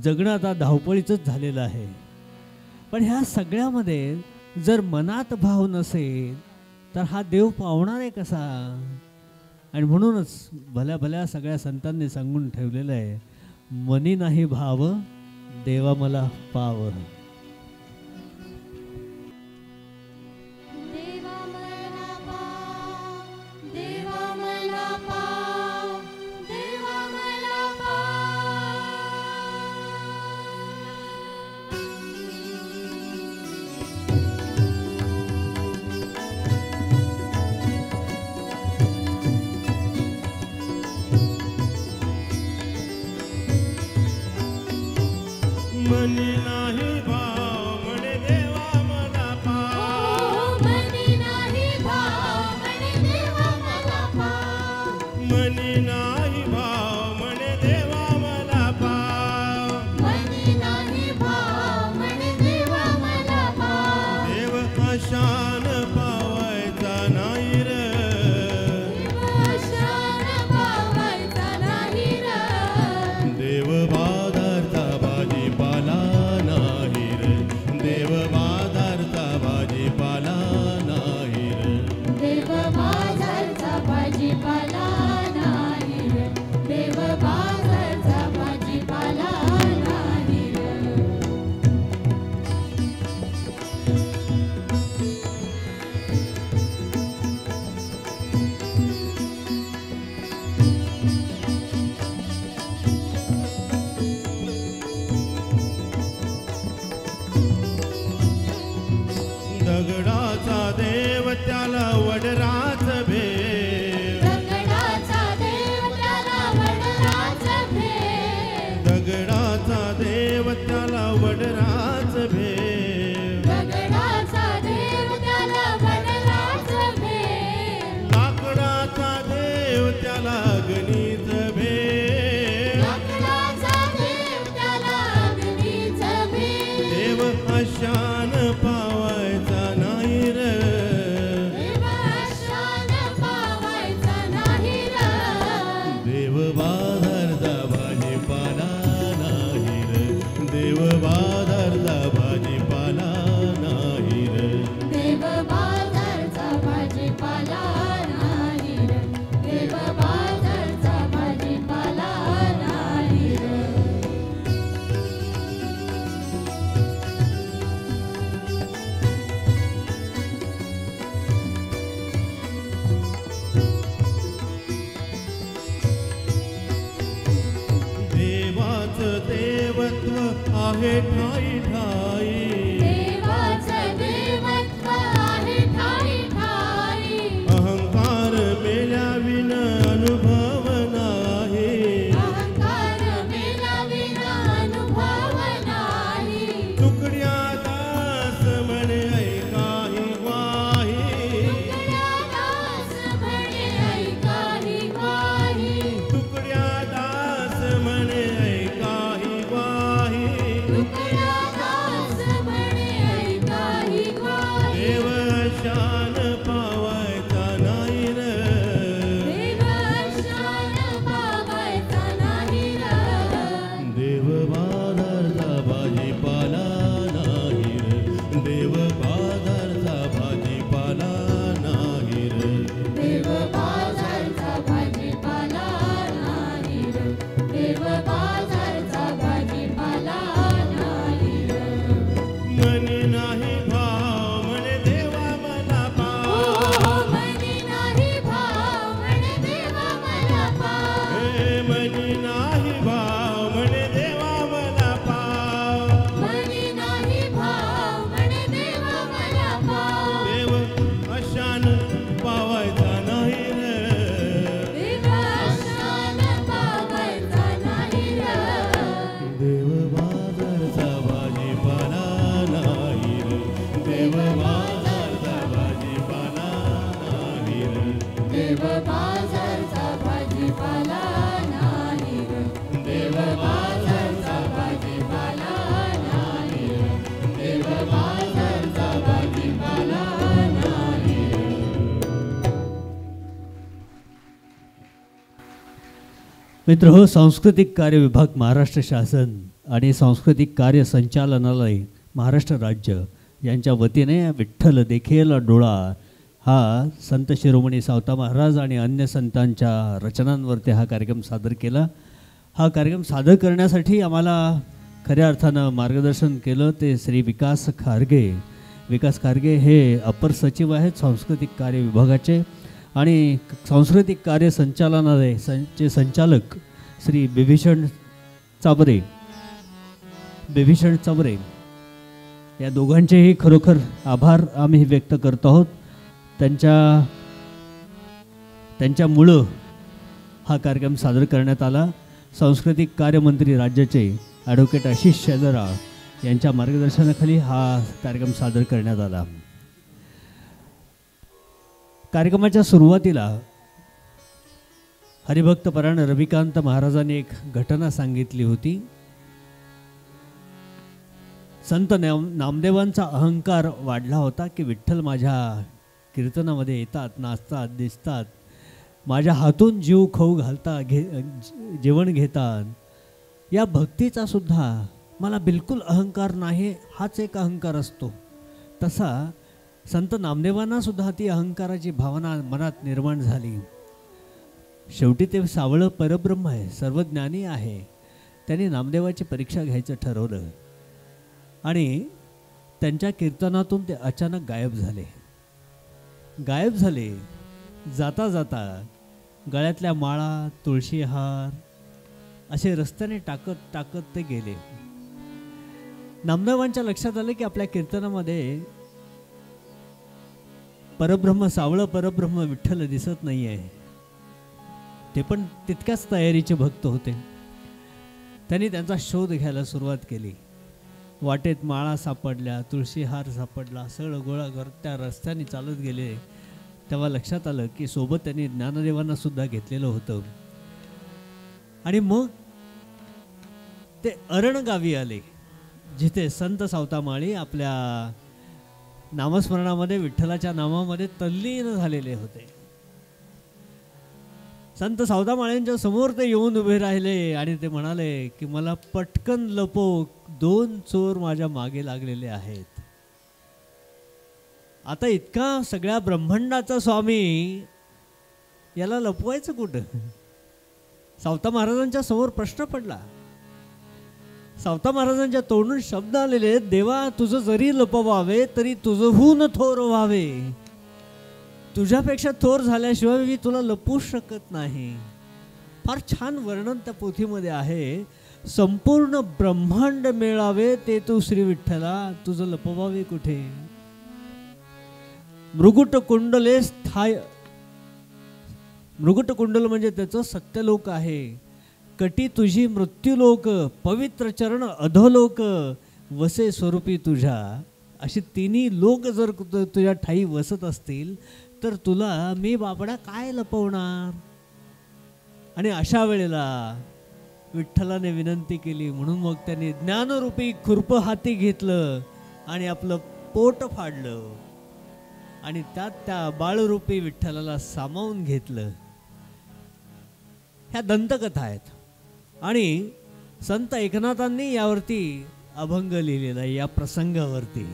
जगणं आता धावपळीचंच झालेलं आहे. पण ह्या सगळ्यामध्ये जर मनात भाव नसेल तर हा देव पावणार आहे कसा. आणि म्हणूनच भल्या भल्या सगळ्या संतांनी सांगून ठेवलेलं आहे, मनी नाही भाव देवा मला पाव.
देवा मला पाव, देवा मला पाव, देवा मला
मनी नाही भाव म्हणे देवा मला पाव.
मनी नाही भाव म्हणे देवा मला पाव.
मनी नाही भाव म्हणे देवा मला पाव.
मनी नाही भाव म्हणे देवा मला पाव.
देव अशान पावायचा नाही रे.
देवाशान पावायचा नाही र.
देव बाजारचा भाजीपाला देवाचं देवत्व आहे ठाई ठाई
देवाचं देवत्व आहे ठाई ठाई
अहंकार मेल्याविन अनुभव नाही
अहंकार मेलाविना अनुभव नाही
तुकड्या दास म्हणे ऐकाही वाही
तुकड्या दास म्हणे ऐकाही वाही
तुकड्या दास म्हणे ऐकाही वाही
तुकड्या दास म्हणे ऐकाही वाही
देव शान पावायचा नाही रे
देव शान पावायचा नाही रे
देव बाजारचा भाजीपाला नाही रे देव बाजारचा भाजीपाला नाही रे
देव बाजारचा भाजीपाला नाही रे देव बाजारचा भाजीपाला नाही रे
मनी नाही भाव म्हणे देवा मला पाव
ओ मनी नाही भाव म्हणे देवा मला पाव
हे मनी नाही भाव म्हणे देवा मला पाव
मनी नाही भाव म्हणे देवा मला पाव
देव अशान पावायचा नाही रे
देव शान पावायचा नाही रे
देव बाजारचा भाजीपाला नाही रे देव बाजारचा भाजीपाला नाही रे
देव बाजारचा भाजीपाला नाही रे देव बाजारचा भाजीपाला नाही रे देव बाजारचा भाजीपाला नाही
मित्र हो, सांस्कृतिक कार्य विभाग महाराष्ट्र शासन आणि सांस्कृतिक कार्य संचालनालय महाराष्ट्र राज्य यांच्या वतीने विठ्ठल देखील डोळा हा संत शिरोमणी सावता महाराज आणि अन्य संतांच्या रचनांवरती हा कार्यक्रम सादर केला. हा कार्यक्रम सादर करण्यासाठी आम्हाला खऱ्या अर्थानं मार्गदर्शन केलं ते श्री विकास खारगे. विकास खारगे हे अपर सचिव आहेत सांस्कृतिक कार्य विभागाचे आणि सांस्कृतिक कार्य संचालनालय चे संचालक श्री बिभीषण चाबरे या दोघांचेही खरोखर आभार आम्ही व्यक्त करत आहोत. त्यांच्यामुळं हा कार्यक्रम सादर करण्यात आला. सांस्कृतिक कार्यमंत्री राज्याचे ॲडव्होकेट आशिष शेलार यांच्या मार्गदर्शनाखाली हा कार्यक्रम सादर करण्यात आला. कार्यक्रमाच्या सुरुवातीला हरिभक्तपरायण रविकांत महाराजांनी एक घटना सांगितली होती. संत नामदेवांचा अहंकार वाढला होता की विठ्ठल माझ्या कीर्तनामध्ये येतात, नाचतात, दिसतात, माझ्या हातून जीव खाऊ घालता जेवण घेतात. या भक्तीचा सुद्धा मला बिलकुल अहंकार नाही, हाच एक अहंकार असतो. तसा संत नामदेवांना सुद्धा ती अहंकाराची भावना मनात निर्माण झाली. शेवटी ते सावळं परब्रह्म आहे, सर्वज्ञानी आहे. त्यांनी नामदेवाची परीक्षा घ्यायचं ठरवलं आणि त्यांच्या कीर्तनातून ते अचानक गायब झाले. जाता जाता गळ्यातल्या माळा, तुळशी हार असे रस्त्याने टाकत ते गेले. नामदेवांच्या लक्षात आलं की आपल्या कीर्तनामध्ये परब्रह्म, सावळं परब्रह्म विठ्ठल दिसत नाही आहे. ते पण तितक्याच तयारीचे भक्त होते. त्यांनी त्यांचा शोध घ्यायला सुरुवात केली. वाटेत माळा सापडल्या, तुळशी हार सापडला, सगळं गोळा करत त्या रस्त्याने चालत गेले. तेव्हा लक्षात आलं की सोबत त्यांनी ज्ञानदेवांना सुद्धा घेतलेलं होतं. आणि मग ते अरण गावी आले, जिथे संत सावतामाळी आपल्या नामस्मरणामध्ये विठ्ठलाच्या नामामध्ये तल्लीन झालेले होते. संत सावतामाळ्यांच्या समोर ते येऊन उभे राहिले आणि ते म्हणाले की मला पटकन लपव, 2 चोर माझ्या मागे लागलेले आहेत. आता इतका सगळ्या ब्रह्मांडाचा स्वामी, याला लपवायचं कुठं? सावता महाराजांच्या समोर प्रश्न पडला. सावता महाराजांच्या तोंडून शब्द आलेले, देवा तुझं जरी लपवावे तरी तुझहून थोर व्हावे, तुझ्यापेक्षा थोर झाल्याशिवाय मी तुला लपवू शकत नाही. फार छान वर्णन त्या पोथीमध्ये आहे. संपूर्ण ब्रह्मांड मिळावे ते तू श्री विठ्ठला, तुझं लपवावे कुठे? मृगुट कुंडले स्थाय, मृगुट कुंडल म्हणजे त्याचं सत्यलोक आहे. कटी तुझी मृत्यूलोक, पवित्र चरण अधोलोक, वसे स्वरूपी तुझ्या. अशी तिन्ही लोक जर तुझ्या ठाई वसत असतील तर तुला मी बाबडा काय लपवणार? आणि अशा वेळेला विठ्ठलाने विनंती केली, म्हणून मग त्यांनी ज्ञानरूपी खुरप हाती घेतलं आणि आपलं पोट फाडलं आणि त्यात त्या बाळरूपी विठ्ठलाला सामावून घेतलं. ह्या दंतकथा आहेत आणि संत एकनाथांनी यावरती अभंग लिहिलेला आहे. या प्रसंगावरती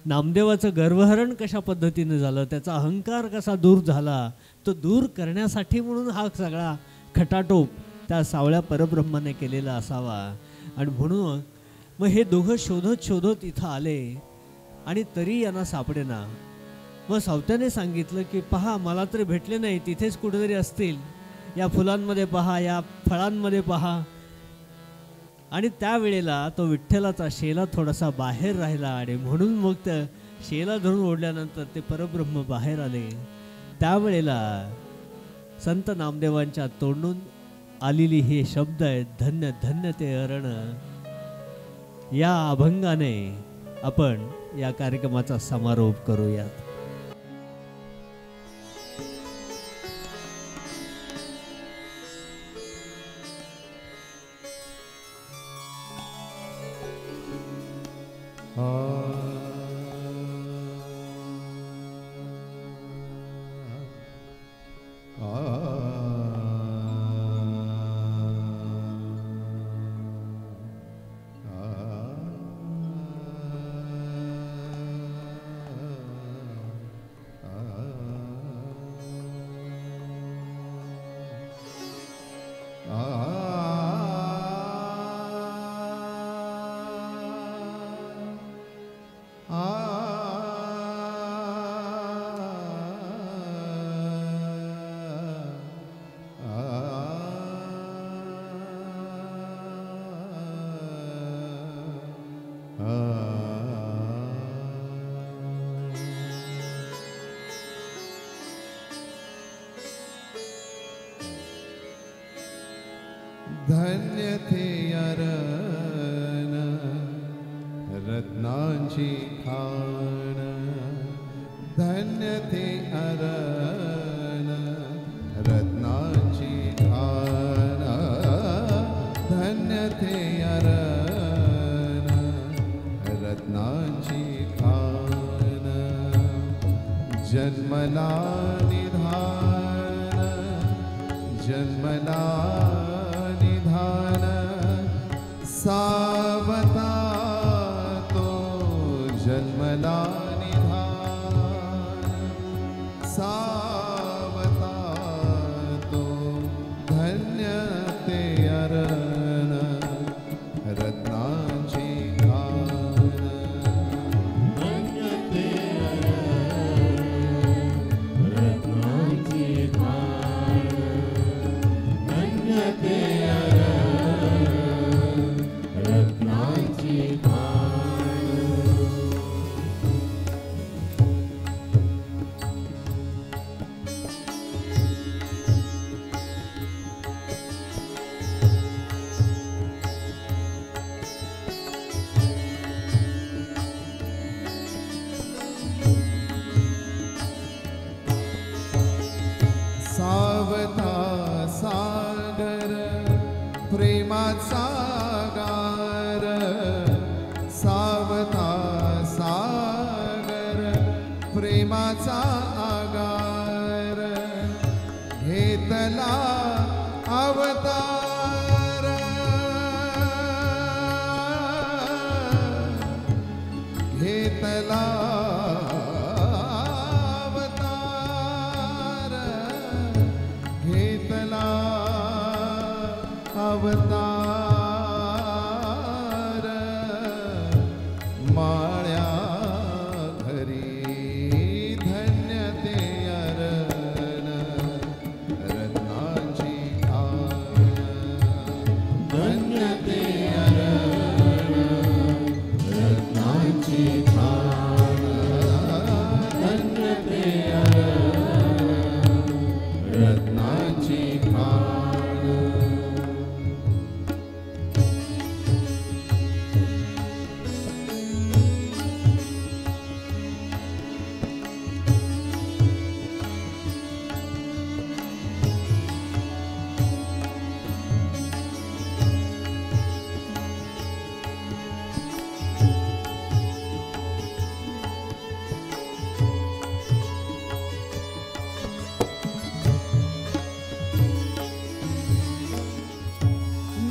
नामदेवाचं गर्वहरण कशा पद्धतीने झालं, त्याचा अहंकार कसा दूर झाला, तो दूर करण्यासाठी म्हणून हा सगळा खटाटोप त्या सावळ्या परब्रह्माने केलेला असावा. आणि म्हणून मग हे दोघं शोधत शोधत इथं आले आणि तरी यांना सापडेना. मग सावत्याने सांगितलं की पहा, मला तरी भेटले नाही, तिथेच कुठेतरी असतील, या फुलांमध्ये पहा, या फळांमध्ये पहा. आणि त्यावेळेला तो विठ्ठलाचा शेला थोडासा बाहेर राहिला आणि म्हणून मग त्या शेला धरून ओढल्यानंतर ते परब्रह्म बाहेर आले. त्यावेळेला संत नामदेवांच्या तोंडून आलेली हे शब्द आहेत, धन्य धन्य ते अरण. या अभंगाने आपण या कार्यक्रमाचा समारोप करूयात.
धन्य थे अरण रत्नांची खाण, धन्य थे अरण रत्नांची खाण, धन्य थे अरण रत्नांची खाण. जन्मना निधान, जन्मना सावता तो जन्मला निधान, सावता तो धन्य ते अरण रत्नांची खाण,
धन्य ते अरण रत्नांची खाण, धन्य ते
सावता सागर प्रेमाचा गार, सावता सागर प्रेमाचा आगार, घेतला अवतार, घेतला अवतार. माळ्या घरी धन्य ते अरण रत्नांची खाण, धन्य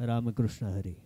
रामकृष्ण हरी.